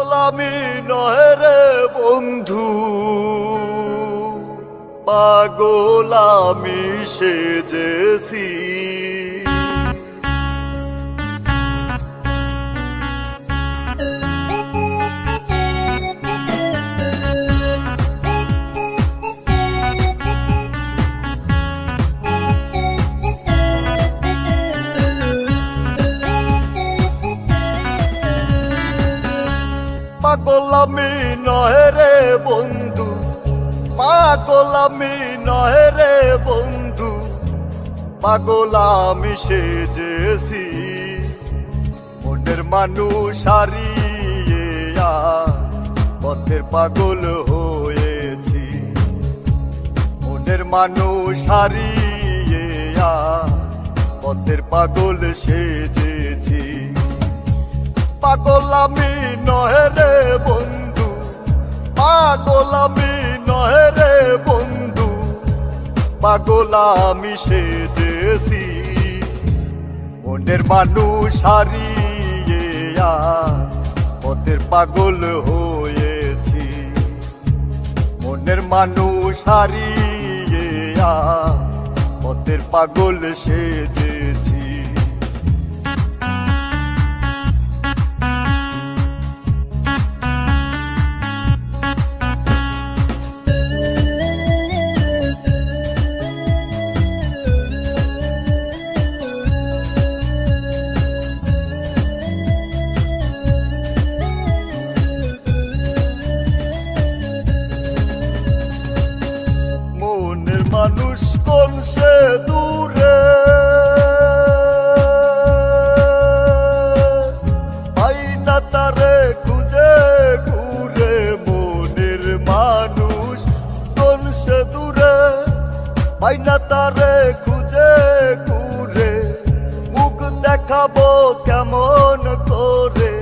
পাগল আমি নয় রে বন্ধু, পাগল আমি সেজেছি। পাগল আমি নয় রে বন্ধু, পাগল আমি নয় রে বন্ধু, পাগল আমি সেজেছি। মনের মানুষ হারিয়ে পথের পাগল হয়েছি। মনের মানুষ হারিয়ে পথের পাগল সেজেছি। পাগল আমি নয় রে বন্ধু, পাগল আমি নয় রে বন্ধু, পাগল আমি সেজেছি। মনের মানুষ হারিয়ে পথের পাগল হয়েছি। মনের মানুষ হারিয়ে পথের পাগল সেজেছি। মানুষ কোন সে দূরে, পাই না তারে খুঁজে ঘুরে। মনের মানুষ কোন সে দূরে, পাই না তারে খুঁজে ঘুরে। মুখ দেখাবো কেমন করে,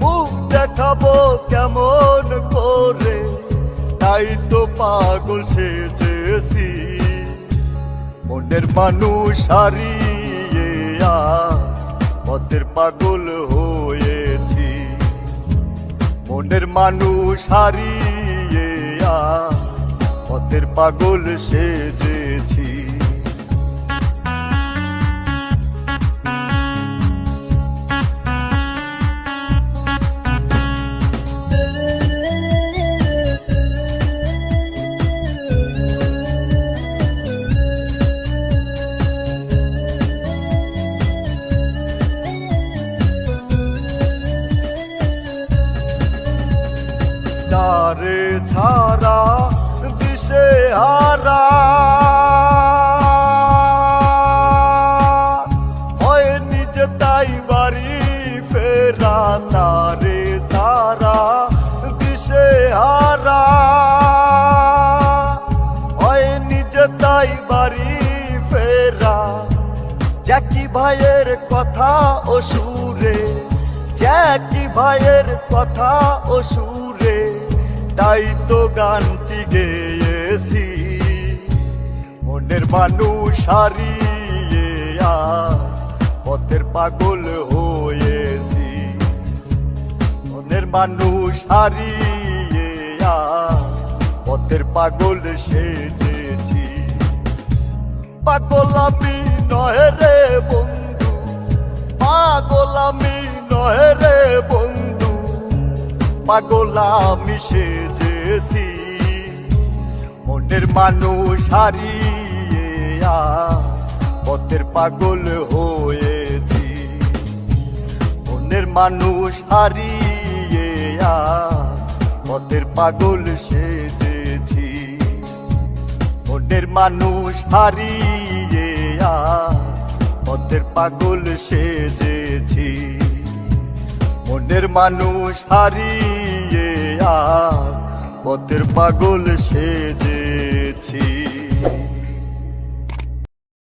মুখ দেখাবো কেমন করে, তাই তো পাগল সেজেছি। মনের মানুষ হারিয়ে পথের পাগল হয়েছি। মনের মানুষ হারিয়ে পথের পাগল সেজেছি। তারে ছাড়া দিশে হারা হয় নিজে তাই বাড়ি ফেরা। তারে ছাড়া দিশে হারা হয় নিজে তাই বাড়ি ফেরা। জ্যাকি ভাইয়ের কথা ও সুরে, জ্যাকি ভাইয়ের কথা ও সুরে, তাই তো গানটি গেয়েছি। মনের মানুষ হারিয়ে পথের পাগল হয়েছি। মনের মানুষ হারিয়ে পথের পাগল সেজেছি। পাগল আমি নয় রে বন্ধু, পাগল আমি নয় রে বন্ধু, পাগল আমি সেজেছি। মনের মানুষ হারিয়ে পথের পাগল হয়েছি। মনের মানুষ হারিয়ে পথের পাগল সেজেছি। মনের মানুষ হারিয়ে পথের পাগল সেজেছি। মনের মানুষ হারিয়ে পথের পাগল সেজেছি।